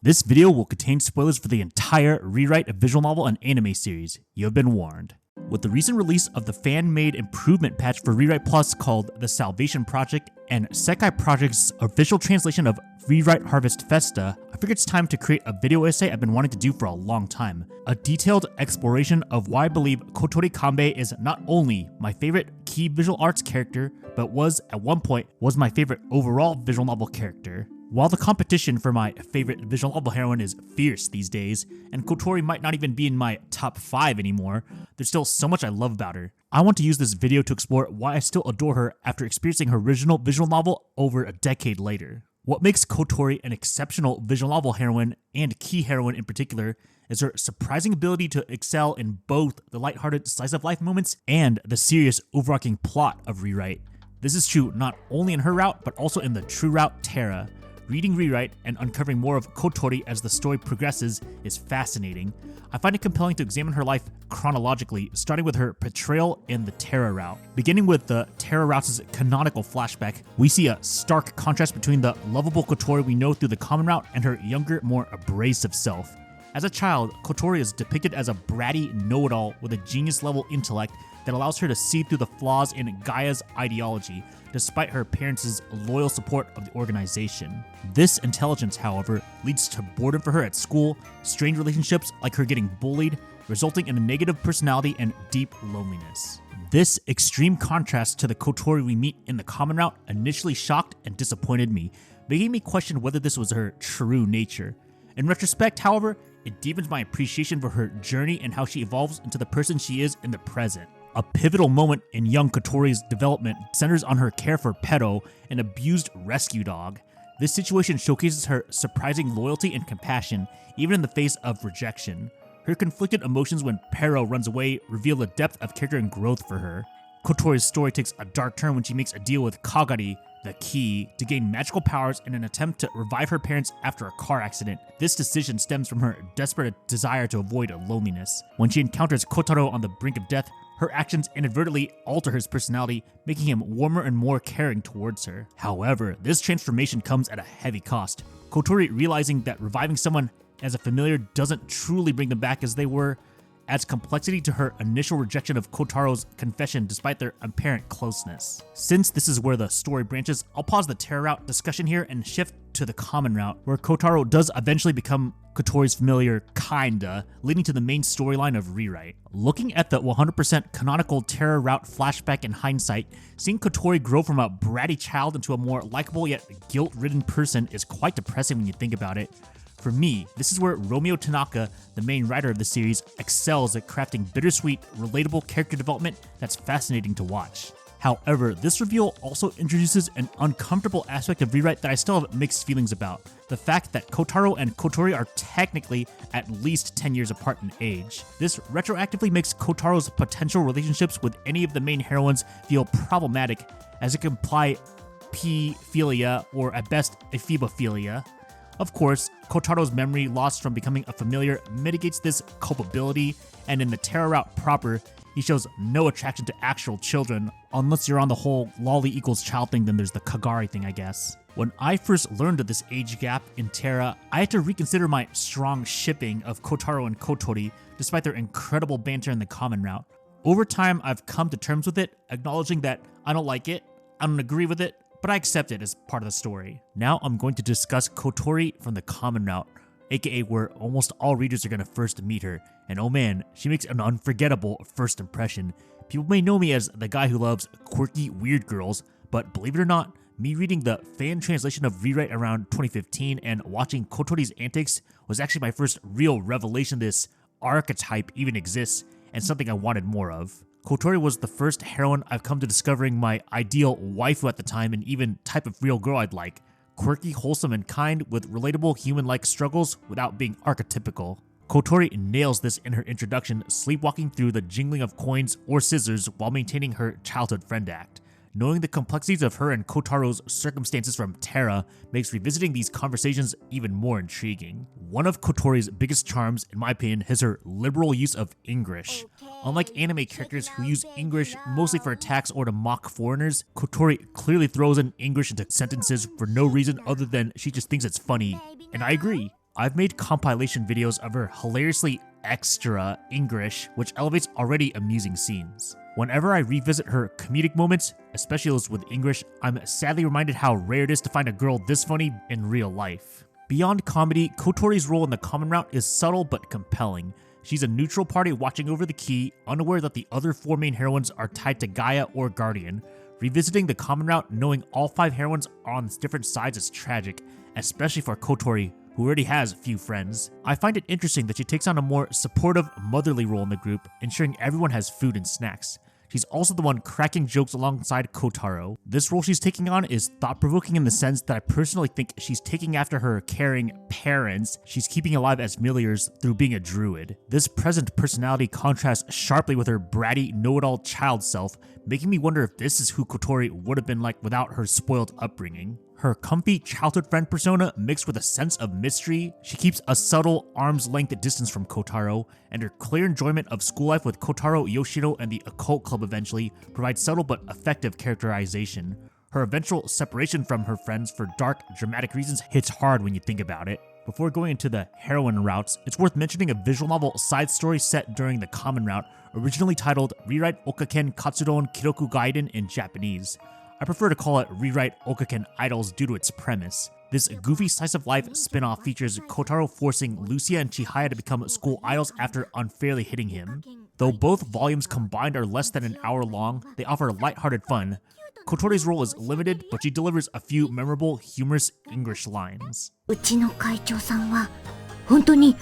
This video will contain spoilers for the entire Rewrite visual novel and anime series. You have been warned. With the recent release of the fan-made improvement patch for Rewrite Plus called The Salvation Project and Sekai Project's official translation of Rewrite Harvest Festa, I figured it's time to create a video essay I've been wanting to do for a long time. A detailed exploration of why I believe Kotori Kanbe is not only my favorite key visual arts character, but at one point was my favorite overall visual novel character. While the competition for my favorite visual novel heroine is fierce these days, and Kotori might not even be in my top 5 anymore, there's still so much I love about her. I want to use this video to explore why I still adore her after experiencing her original visual novel over a decade later. What makes Kotori an exceptional visual novel heroine, and key heroine in particular, is her surprising ability to excel in both the lighthearted slice-of-life moments and the serious overarching plot of Rewrite. This is true not only in her route, but also in the true route Terra. Reading Rewrite and uncovering more of Kotori as the story progresses is fascinating. I find it compelling to examine her life chronologically, starting with her portrayal in the Terra Route. Beginning with the Terra Route's canonical flashback, we see a stark contrast between the lovable Kotori we know through the common route and her younger, more abrasive self. As a child, Kotori is depicted as a bratty know-it-all with a genius-level intellect that allows her to see through the flaws in Gaia's ideology, despite her parents' loyal support of the organization. This intelligence, however, leads to boredom for her at school, strained relationships like her getting bullied, resulting in a negative personality and deep loneliness. This extreme contrast to the Kotori we meet in the common route initially shocked and disappointed me, making me question whether this was her true nature. In retrospect, however, it deepens my appreciation for her journey and how she evolves into the person she is in the present. A pivotal moment in young Kotori's development centers on her care for Pero, an abused rescue dog. This situation showcases her surprising loyalty and compassion, even in the face of rejection. Her conflicted emotions when Pero runs away reveal the depth of character and growth for her. Kotori's story takes a dark turn when she makes a deal with Kagari, the Key, to gain magical powers in an attempt to revive her parents after a car accident. This decision stems from her desperate desire to avoid loneliness. When she encounters Kotaro on the brink of death, her actions inadvertently alter his personality, making him warmer and more caring towards her. However, this transformation comes at a heavy cost. Kotori, realizing that reviving someone as a familiar doesn't truly bring them back as they were, adds complexity to her initial rejection of Kotaro's confession despite their apparent closeness. Since this is where the story branches, I'll pause the Terra Route discussion here and shift to the common route, where Kotaro does eventually become Kotori's familiar, kinda, leading to the main storyline of Rewrite. Looking at the 100% canonical Terra Route flashback in hindsight, seeing Kotori grow from a bratty child into a more likable yet guilt-ridden person is quite depressing when you think about it. For me, this is where Romeo Tanaka, the main writer of the series, excels at crafting bittersweet, relatable character development that's fascinating to watch. However, this reveal also introduces an uncomfortable aspect of Rewrite that I still have mixed feelings about. The fact that Kotaro and Kotori are technically at least 10 years apart in age. This retroactively makes Kotaro's potential relationships with any of the main heroines feel problematic, as it can imply pedophilia or at best ephebophilia. Of course, Kotaro's memory lost from becoming a familiar mitigates this culpability, and in the Terra Route proper, he shows no attraction to actual children, unless you're on the whole lolly equals child thing, then there's the Kagari thing, I guess. When I first learned of this age gap in Terra, I had to reconsider my strong shipping of Kotaro and Kotori, despite their incredible banter in the common route. Over time, I've come to terms with it, acknowledging that I don't like it, I don't agree with it, but I accept it as part of the story. Now I'm going to discuss Kotori from the common route, aka where almost all readers are going to first meet her, and oh man, she makes an unforgettable first impression. People may know me as the guy who loves quirky, weird girls, but believe it or not, me reading the fan translation of Rewrite around 2015 and watching Kotori's antics was actually my first real revelation this archetype even exists, and something I wanted more of. Kotori was the first heroine I've come to discovering my ideal waifu at the time and even type of real girl I'd like. Quirky, wholesome, and kind with relatable human-like struggles without being archetypical. Kotori nails this in her introduction, sleepwalking through the jingling of coins or scissors while maintaining her childhood friend act. Knowing the complexities of her and Kotaro's circumstances from Terra makes revisiting these conversations even more intriguing. One of Kotori's biggest charms, in my opinion, is her liberal use of English. Unlike anime characters who use English mostly for attacks or to mock foreigners, Kotori clearly throws in English into sentences for no reason other than she just thinks it's funny. And I agree. I've made compilation videos of her hilariously extra English, which elevates already amusing scenes. Whenever I revisit her comedic moments, especially those with English, I'm sadly reminded how rare it is to find a girl this funny in real life. Beyond comedy, Kotori's role in the common route is subtle but compelling. She's a neutral party watching over the key, unaware that the other 4 main heroines are tied to Gaia or Guardian. Revisiting the common route, knowing all 5 heroines are on different sides is tragic, especially for Kotori, who already has few friends. I find it interesting that she takes on a more supportive, motherly role in the group, ensuring everyone has food and snacks. She's also the one cracking jokes alongside Kotaro. This role she's taking on is thought-provoking in the sense that I personally think she's taking after her caring parents she's keeping alive as familiars through being a druid. This present personality contrasts sharply with her bratty, know-it-all child self, making me wonder if this is who Kotori would have been like without her spoiled upbringing. Her comfy childhood friend persona mixed with a sense of mystery, she keeps a subtle arm's length distance from Kotaro, and her clear enjoyment of school life with Kotaro, Yoshiro, and the occult club eventually provides subtle but effective characterization. Her eventual separation from her friends for dark, dramatic reasons hits hard when you think about it. Before going into the heroine routes, it's worth mentioning a visual novel side story set during the common route, originally titled Rewrite Oka Ken Katsudon Kiroku Gaiden in Japanese. I prefer to call it Rewrite Oka Ken Idols due to its premise. This goofy slice-of-life spin-off features Kotaro forcing Lucia and Chihaya to become school idols after unfairly hitting him. Though both volumes combined are less than an hour long, they offer lighthearted fun. Kotori's role is limited, but she delivers a few memorable, humorous English lines. うちの会長さんは本当に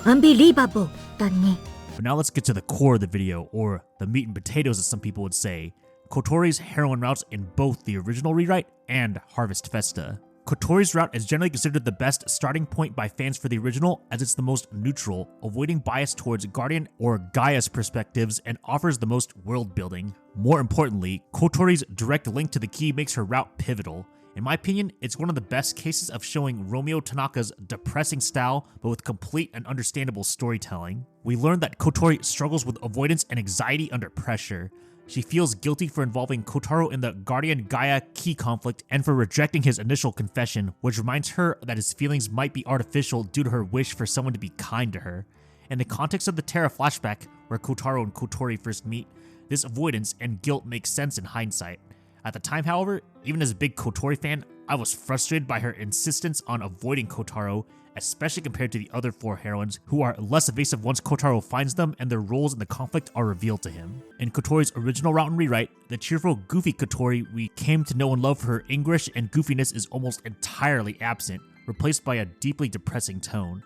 unbelievable だね。 But now let's get to the core of the video, or the meat and potatoes as some people would say. Kotori's heroine routes in both the original rewrite and Harvest Festa. Kotori's route is generally considered the best starting point by fans for the original, as it's the most neutral, avoiding bias towards Guardian or Gaia's perspectives, and offers the most world building. More importantly, Kotori's direct link to the key makes her route pivotal. In my opinion, it's one of the best cases of showing Romeo Tanaka's depressing style, but with complete and understandable storytelling. We learn that Kotori struggles with avoidance and anxiety under pressure. She feels guilty for involving Kotaro in the Guardian-Gaia key conflict and for rejecting his initial confession, which reminds her that his feelings might be artificial due to her wish for someone to be kind to her. In the context of the Terra Flashback, where Kotaro and Kotori first meet, this avoidance and guilt makes sense in hindsight. At the time, however, even as a big Kotori fan, I was frustrated by her insistence on avoiding Kotaro, especially compared to the other 4 heroines, who are less evasive once Kotaro finds them and their roles in the conflict are revealed to him. In Kotori's original route and rewrite, the cheerful, goofy Kotori we came to know and love for her English and goofiness is almost entirely absent, replaced by a deeply depressing tone.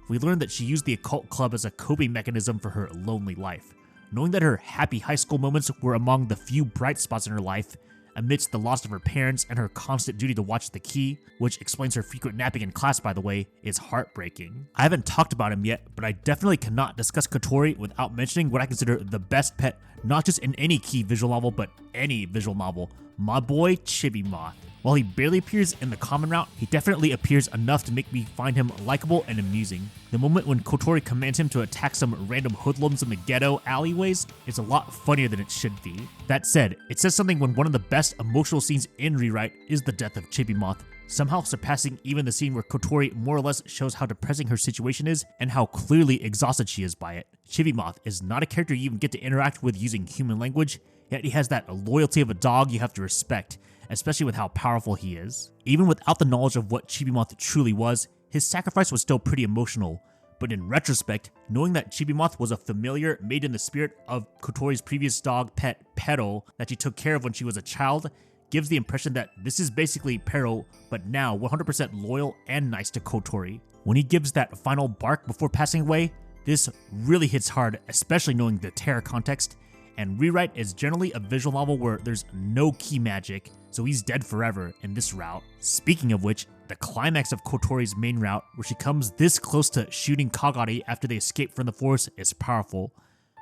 We learn that she used the occult club as a coping mechanism for her lonely life. Knowing that her happy high school moments were among the few bright spots in her life, amidst the loss of her parents and her constant duty to watch the key, which explains her frequent napping in class by the way, is heartbreaking. I haven't talked about him yet, but I definitely cannot discuss Kotori without mentioning what I consider the best pet, not just in any key visual novel, but any visual novel, my boy Chibi Moth. While he barely appears in the common route, he definitely appears enough to make me find him likable and amusing. The moment when Kotori commands him to attack some random hoodlums in the ghetto alleyways is a lot funnier than it should be. That said, it says something when one of the best emotional scenes in Rewrite is the death of Chibi Moth, somehow surpassing even the scene where Kotori more or less shows how depressing her situation is and how clearly exhausted she is by it. Chibi Moth is not a character you even get to interact with using human language, yet he has that loyalty of a dog you have to respect, especially with how powerful he is. Even without the knowledge of what Chibi Moth truly was, his sacrifice was still pretty emotional. But in retrospect, knowing that Chibi Moth was a familiar made in the spirit of Kotori's previous dog pet, Pero, that she took care of when she was a child, gives the impression that this is basically Pero, but now 100% loyal and nice to Kotori. When he gives that final bark before passing away, this really hits hard, especially knowing the Terra context, and Rewrite is generally a visual novel where there's no key magic, so he's dead forever in this route. Speaking of which, the climax of Kotori's main route, where she comes this close to shooting Kagari after they escape from the forest, is powerful.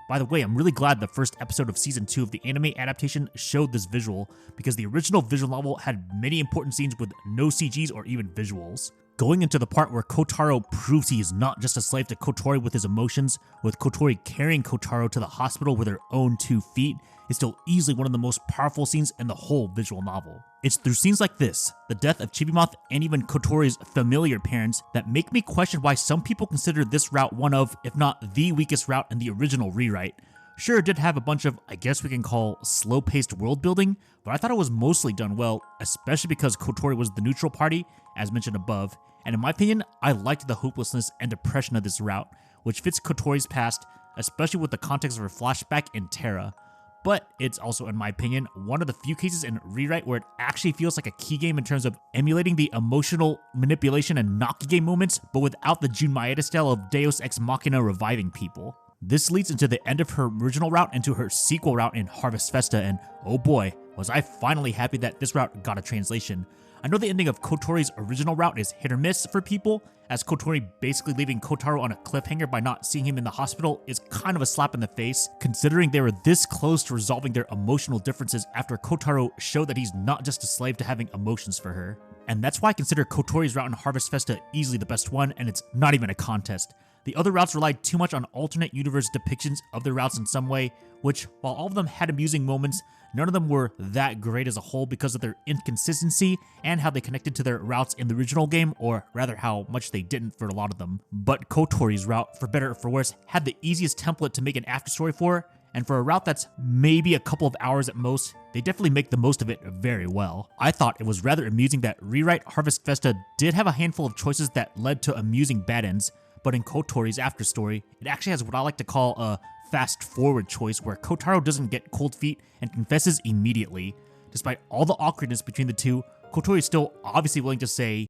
By the way, I'm really glad the first episode of Season 2 of the anime adaptation showed this visual, because the original visual novel had many important scenes with no CGs or even visuals. Going into the part where Kotaro proves he is not just a slave to Kotori with his emotions, with Kotori carrying Kotaro to the hospital with her own 2 feet, is still easily one of the most powerful scenes in the whole visual novel. It's through scenes like this, the death of Chibimath and even Kotori's familiar parents, that make me question why some people consider this route one of, if not the weakest route in the original rewrite. Sure, it did have a bunch of, I guess we can call, slow-paced world building, but I thought it was mostly done well, especially because Kotori was the neutral party, as mentioned above, and in my opinion, I liked the hopelessness and depression of this route, which fits Kotori's past, especially with the context of her flashback in Terra. But it's also, in my opinion, one of the few cases in Rewrite where it actually feels like a key game in terms of emulating the emotional manipulation and Naki game moments, but without the Jun Maeda style of Deus Ex Machina reviving people. This leads into the end of her original route into her sequel route in Harvest Festa, and oh boy, was I finally happy that this route got a translation. I know the ending of Kotori's original route is hit or miss for people, as Kotori basically leaving Kotaro on a cliffhanger by not seeing him in the hospital is kind of a slap in the face, considering they were this close to resolving their emotional differences after Kotaro showed that he's not just a slave to having emotions for her. And that's why I consider Kotori's route in Harvest Festa easily the best one, and it's not even a contest. The other routes relied too much on alternate universe depictions of their routes in some way, which, while all of them had amusing moments, none of them were that great as a whole because of their inconsistency and how they connected to their routes in the original game, or rather how much they didn't for a lot of them. But Kotori's route, for better or for worse, had the easiest template to make an afterstory for, and for a route that's maybe a couple of hours at most, they definitely make the most of it very well. I thought it was rather amusing that Rewrite Harvest Festa did have a handful of choices that led to amusing bad ends, but in Kotori's afterstory, it actually has what I like to call a fast-forward choice where Kotaro doesn't get cold feet and confesses immediately. Despite all the awkwardness between the two, Kotori is still obviously willing to say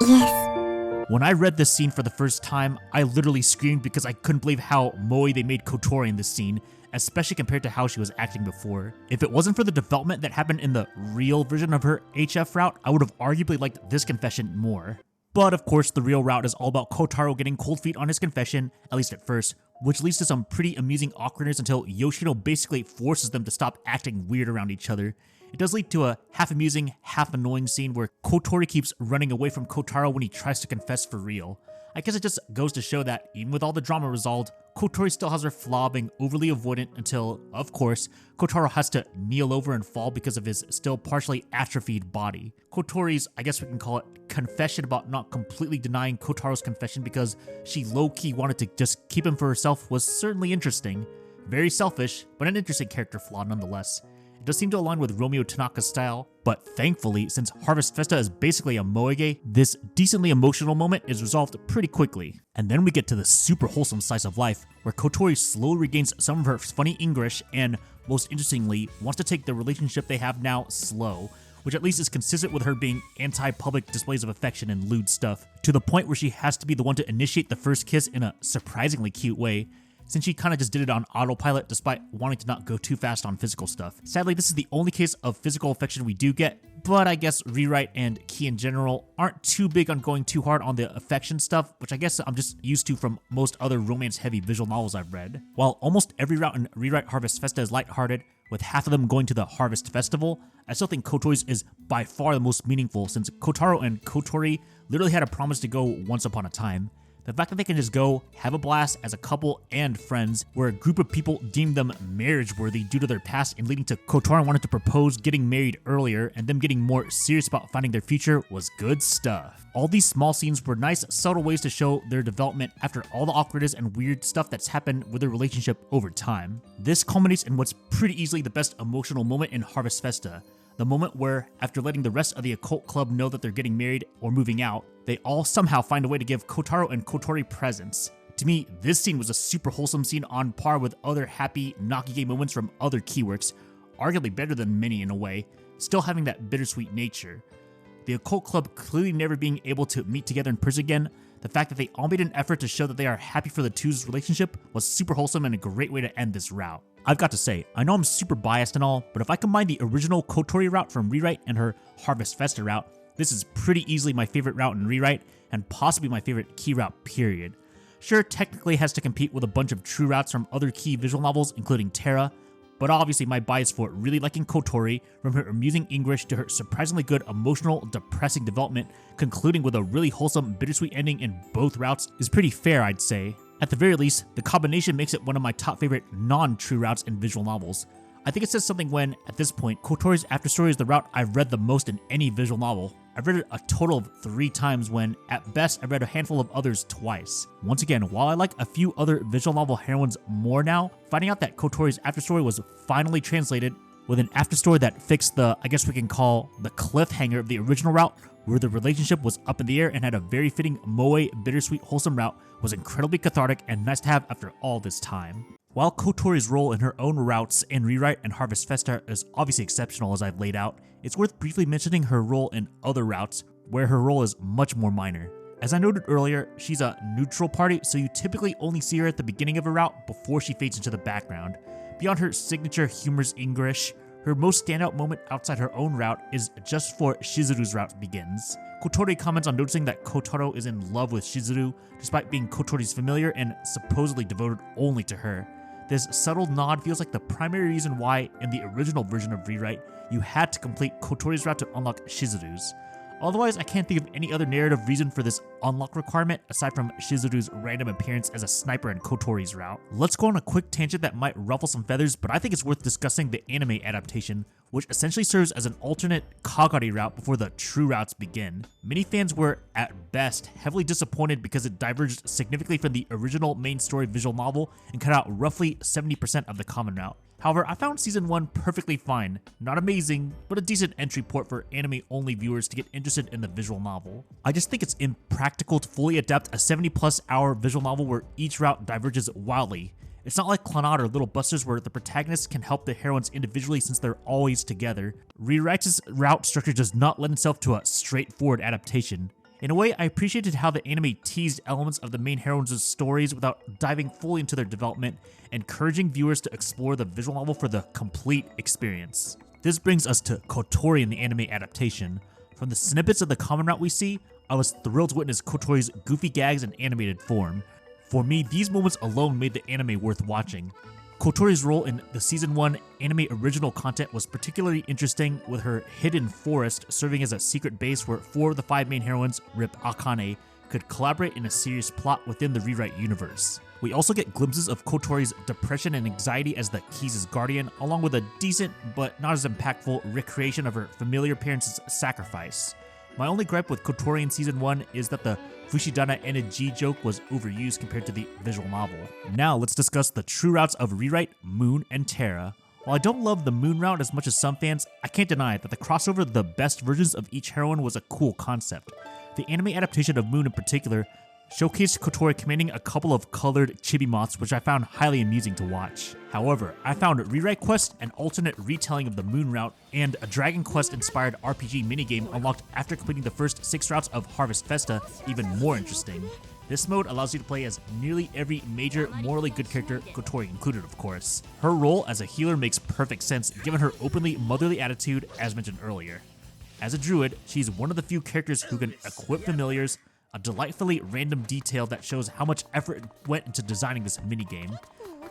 Yes. When I read this scene for the first time, I literally screamed because I couldn't believe how moe they made Kotori in this scene, especially compared to how she was acting before. If it wasn't for the development that happened in the real version of her HF route, I would have arguably liked this confession more. But of course, the real route is all about Kotaro getting cold feet on his confession, at least at first, which leads to some pretty amusing awkwardness until Yoshino basically forces them to stop acting weird around each other. It does lead to a half-amusing, half-annoying scene where Kotori keeps running away from Kotaro when he tries to confess for real. I guess it just goes to show that, even with all the drama resolved, Kotori still has her flaw being overly avoidant until, of course, Kotaro has to kneel over and fall because of his still partially atrophied body. Kotori's, I guess we can call it, confession about not completely denying Kotaro's confession because she low-key wanted to just keep him for herself was certainly interesting. Very selfish, but an interesting character flaw nonetheless. It does seem to align with Romeo Tanaka's style, but thankfully, since Harvest Festa is basically a moege, this decently emotional moment is resolved pretty quickly. And then we get to the super wholesome slice of life, where Kotori slowly regains some of her funny English and, most interestingly, wants to take the relationship they have now slow, which at least is consistent with her being anti-public displays of affection and lewd stuff, to the point where she has to be the one to initiate the first kiss in a surprisingly cute way, since she kinda just did it on autopilot despite wanting to not go too fast on physical stuff. Sadly, this is the only case of physical affection we do get, but I guess Rewrite and Key in general aren't too big on going too hard on the affection stuff, which I guess I'm just used to from most other romance-heavy visual novels I've read. While almost every route in Rewrite Harvest Festa is lighthearted, with half of them going to the Harvest Festival, I still think Kotori's is by far the most meaningful since Kotaro and Kotori literally had a promise to go once upon a time. The fact that they can just go, have a blast as a couple and friends, where a group of people deemed them marriage-worthy due to their past and leading to Kotaro wanting to propose getting married earlier and them getting more serious about finding their future was good stuff. All these small scenes were nice, subtle ways to show their development after all the awkwardness and weird stuff that's happened with their relationship over time. This culminates in what's pretty easily the best emotional moment in Harvest Festa. The moment where, after letting the rest of the occult club know that they're getting married or moving out, they all somehow find a way to give Kotaro and Kotori presents. To me, this scene was a super wholesome scene on par with other happy Nakige moments from other keyworks, arguably better than many in a way, still having that bittersweet nature. The occult club clearly never being able to meet together in person again, the fact that they all made an effort to show that they are happy for the two's relationship was super wholesome and a great way to end this route. I've got to say, I know I'm super biased and all, but if I combine the original Kotori route from Rewrite and her Harvest Festa route, this is pretty easily my favorite route in Rewrite, and possibly my favorite key route, period. Sure, technically it has to compete with a bunch of true routes from other key visual novels, including Terra, But obviously my bias for really liking Kotori, from her amusing English to her surprisingly good emotional, depressing development, concluding with a really wholesome, bittersweet ending in both routes, is pretty fair, I'd say. At the very least, the combination makes it one of my top favorite non-true routes in visual novels. I think it says something when, at this point, Kotori's Afterstory is the route I've read the most in any visual novel. I've read it a total of 3 times when, at best, I've read a handful of others twice. Once again, while I like a few other visual novel heroines more now, finding out that Kotori's Afterstory was finally translated with an afterstory that fixed the, I guess we can call, the cliffhanger of the original route, where the relationship was up in the air and had a very fitting moe, bittersweet, wholesome route, was incredibly cathartic and nice to have after all this time. While Kotori's role in her own routes in Rewrite and Harvest Festa is obviously exceptional as I've laid out, it's worth briefly mentioning her role in other routes, where her role is much more minor. As I noted earlier, she's a neutral party, so you typically only see her at the beginning of a route before she fades into the background. Beyond her signature humorous English, her most standout moment outside her own route is just before Shizuru's route begins. Kotori comments on noticing that Kotaro is in love with Shizuru, despite being Kotori's familiar and supposedly devoted only to her. This subtle nod feels like the primary reason why, in the original version of Rewrite, you had to complete Kotori's route to unlock Shizuru's. Otherwise, I can't think of any other narrative reason for this unlock requirement aside from Shizuru's random appearance as a sniper in Kotori's route. Let's go on a quick tangent that might ruffle some feathers, but I think it's worth discussing the anime adaptation, which essentially serves as an alternate Kagari route before the true routes begin. Many fans were, at best, heavily disappointed because it diverged significantly from the original main story visual novel and cut out roughly 70% of the common route. However, I found Season 1 perfectly fine. Not amazing, but a decent entry port for anime-only viewers to get interested in the visual novel. I just think it's impractical to fully adapt a 70+ hour visual novel where each route diverges wildly. It's not like Clannad or Little Busters where the protagonists can help the heroines individually since they're always together. Rewrite's route structure does not lend itself to a straightforward adaptation. In a way, I appreciated how the anime teased elements of the main heroines' stories without diving fully into their development, encouraging viewers to explore the visual novel for the complete experience. This brings us to Kotori in the anime adaptation. From the snippets of the common route we see, I was thrilled to witness Kotori's goofy gags in animated form. For me, these moments alone made the anime worth watching. Kotori's role in the Season 1 anime original content was particularly interesting, with her hidden forest serving as a secret base where 4 of the 5 main heroines, Rip Akane, could collaborate in a serious plot within the Rewrite universe. We also get glimpses of Kotori's depression and anxiety as the Keys' guardian, along with a decent but not as impactful recreation of her familiar parents' sacrifice. My only gripe with Kotori in Season 1 is that the Fushidana Energy joke was overused compared to the visual novel. Now let's discuss the true routes of Rewrite, Moon, and Terra. While I don't love the Moon route as much as some fans, I can't deny that the crossover of the best versions of each heroine was a cool concept. The anime adaptation of Moon in particular showcased Kotori commanding a couple of colored chibi moths, which I found highly amusing to watch. However, I found Rewrite Quest, an alternate retelling of the Moon route, and a Dragon Quest inspired RPG minigame unlocked after completing the first 6 routes of Harvest Festa even more interesting. This mode allows you to play as nearly every major morally good character, Kotori included of course. Her role as a healer makes perfect sense given her openly motherly attitude as mentioned earlier. As a druid, she's one of the few characters who can equip familiars, a delightfully random detail that shows how much effort went into designing this minigame.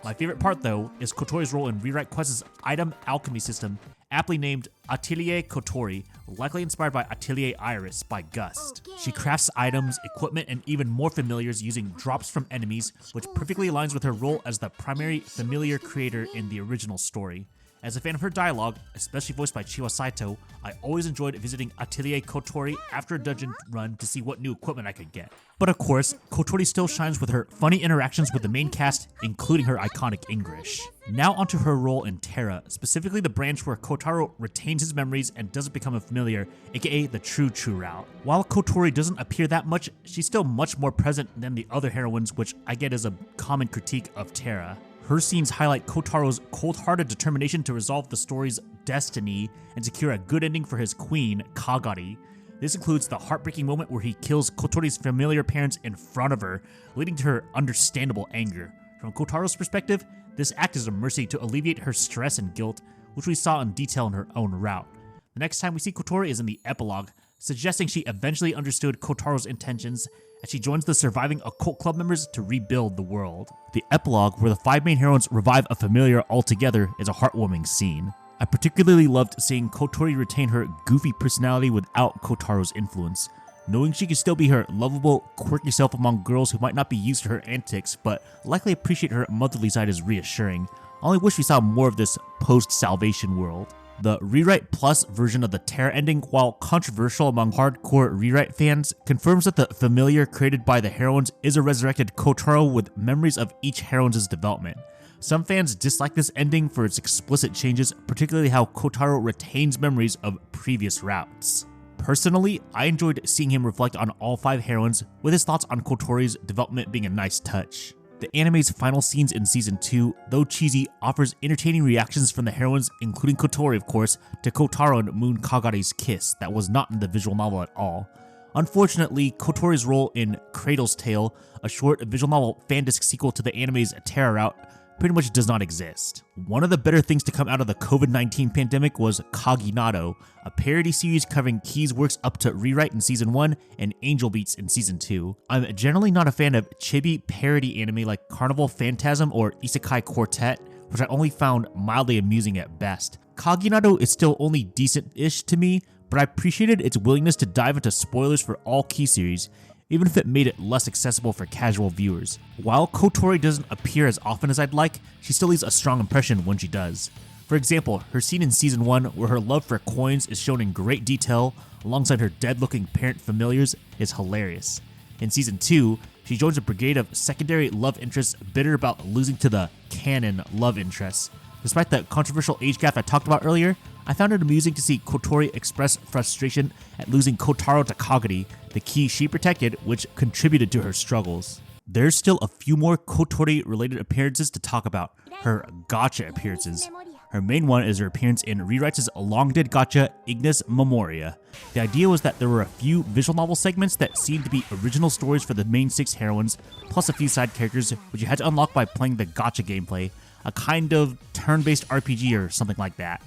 My favorite part though is Kotori's role in Rewrite Quest's item alchemy system, aptly named Atelier Kotori, likely inspired by Atelier Iris by Gust. She crafts items, equipment, and even more familiars using drops from enemies, which perfectly aligns with her role as the primary familiar creator in the original story. As a fan of her dialogue, especially voiced by Chiwa Saitou, I always enjoyed visiting Atelier Kotori after a dungeon run to see what new equipment I could get. But of course, Kotori still shines with her funny interactions with the main cast, including her iconic English. Now onto her role in Terra, specifically the branch where Kotaro retains his memories and doesn't become a familiar, aka the true route. While Kotori doesn't appear that much, she's still much more present than the other heroines, which I get is a common critique of Terra. Her scenes highlight Kotaro's cold-hearted determination to resolve the story's destiny and secure a good ending for his queen, Kagari. This includes the heartbreaking moment where he kills Kotori's familiar parents in front of her, leading to her understandable anger. From Kotaro's perspective, this act is a mercy to alleviate her stress and guilt, which we saw in detail in her own route. The next time we see Kotori is in the epilogue, suggesting she eventually understood Kotaro's intentions, as she joins the surviving occult club members to rebuild the world. The epilogue, where the 5 main heroines revive a familiar altogether, is a heartwarming scene. I particularly loved seeing Kotori retain her goofy personality without Kotaro's influence, knowing she could still be her lovable, quirky self among girls who might not be used to her antics, but likely appreciate her motherly side is reassuring. I only wish we saw more of this post-Salvation world. The Rewrite Plus version of the Terra ending, while controversial among hardcore Rewrite fans, confirms that the familiar created by the heroines is a resurrected Kotaro with memories of each heroine's development. Some fans dislike this ending for its explicit changes, particularly how Kotaro retains memories of previous routes. Personally, I enjoyed seeing him reflect on all 5 heroines, with his thoughts on Kotori's development being a nice touch. The anime's final scenes in Season 2, though cheesy, offers entertaining reactions from the heroines, including Kotori of course, to Kotaro and Moon Kagare's kiss that was not in the visual novel at all. Unfortunately, Kotori's role in Cradle's Tale, a short visual novel fan-disc sequel to the anime's Terra Route, pretty much does not exist. One of the better things to come out of the COVID-19 pandemic was Kaginado, a parody series covering Key's works up to Rewrite in Season 1 and Angel Beats in Season 2. I'm generally not a fan of chibi parody anime like Carnival Phantasm or Isekai Quartet, which I only found mildly amusing at best. Kaginado is still only decent-ish to me, but I appreciated its willingness to dive into spoilers for all Key series, even if it made it less accessible for casual viewers. While Kotori doesn't appear as often as I'd like, she still leaves a strong impression when she does. For example, her scene in Season 1 where her love for coins is shown in great detail alongside her dead-looking parent familiars is hilarious. In Season 2, she joins a brigade of secondary love interests bitter about losing to the canon love interests. Despite the controversial age gap I talked about earlier, I found it amusing to see Kotori express frustration at losing Kotaro to Kagari, the key she protected, which contributed to her struggles. There's still a few more Kotori-related appearances to talk about, her gacha appearances. Her main one is her appearance in Rewrite's long-dead gacha, Ignis Memoria. The idea was that there were a few visual novel segments that seemed to be original stories for the main 6 heroines, plus a few side characters, which you had to unlock by playing the gacha gameplay, a kind of turn-based RPG or something like that.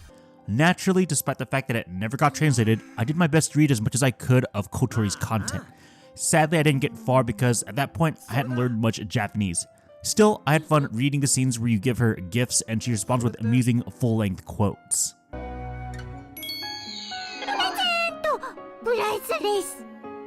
Naturally, despite the fact that it never got translated, I did my best to read as much as I could of Kotori's content. Sadly, I didn't get far because at that point, I hadn't learned much Japanese. Still, I had fun reading the scenes where you give her gifts and she responds with amusing full-length quotes.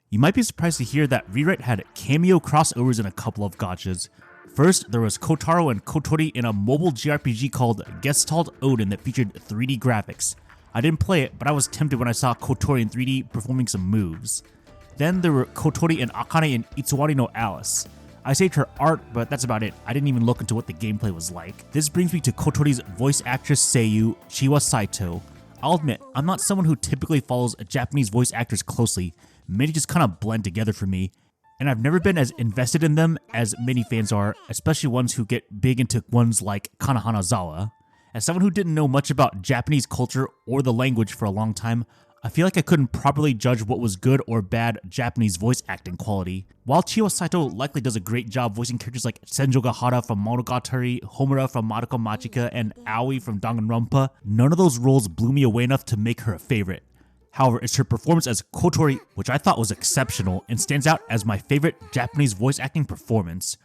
You might be surprised to hear that Rewrite had cameo crossovers in a couple of gachas. First, there was Kotaro and Kotori in a mobile JRPG called Gestalt Odin that featured 3D graphics. I didn't play it, but I was tempted when I saw Kotori in 3D performing some moves. Then there were Kotori and Akane in Itsuwari no Alice. I saved her art, but that's about it. I didn't even look into what the gameplay was like. This brings me to Kotori's voice actress Seiyu, Chiwa Saitou. I'll admit, I'm not someone who typically follows Japanese voice actors closely. Many just kind of blend together for me. And I've never been as invested in them as many fans are, especially ones who get big into ones like Kana Hanazawa. As someone who didn't know much about Japanese culture or the language for a long time, I feel like I couldn't properly judge what was good or bad Japanese voice acting quality. While Chiwa Saitou likely does a great job voicing characters like Senjo Gahara from Monogatari, Homura from Madoka Magica, and Aoi from Danganronpa, none of those roles blew me away enough to make her a favorite. However, it's her performance as Kotori, which I thought was exceptional and stands out as my favorite Japanese voice acting performance.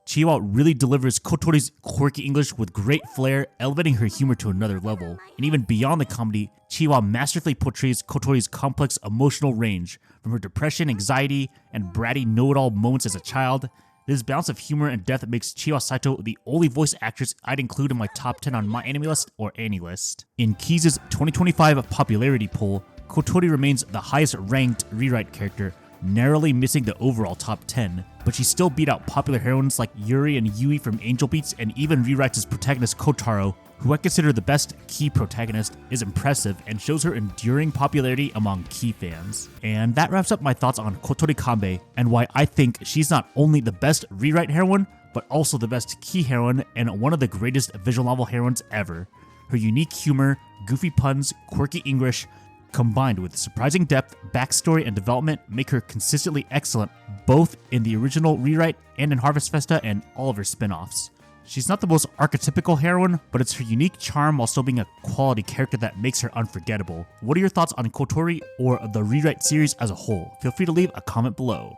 Chiwa really delivers Kotori's quirky English with great flair, elevating her humor to another level. And even beyond the comedy, Chiwa masterfully portrays Kotori's complex emotional range, from her depression, anxiety, and bratty know-it-all moments as a child. This balance of humor and depth makes Chiwa Saitou the only voice actress I'd include in my top 10 on My Anime List or Annie List. In Keys' 2025 popularity poll, Kotori remains the highest ranked Rewrite character, narrowly missing the overall top 10, but she still beat out popular heroines like Yuri and Yui from Angel Beats, and even Rewrite's protagonist Kotaro, who I consider the best Key protagonist, is impressive and shows her enduring popularity among Key fans. And that wraps up my thoughts on Kotori Kanbe, and why I think she's not only the best Rewrite heroine, but also the best Key heroine and one of the greatest visual novel heroines ever. Her unique humor, goofy puns, quirky English, combined with surprising depth, backstory, and development make her consistently excellent both in the original Rewrite and in Harvest Festa and all of her spin-offs. She's not the most archetypical heroine, but it's her unique charm while still being a quality character that makes her unforgettable. What are your thoughts on Kotori or the Rewrite series as a whole? Feel free to leave a comment below.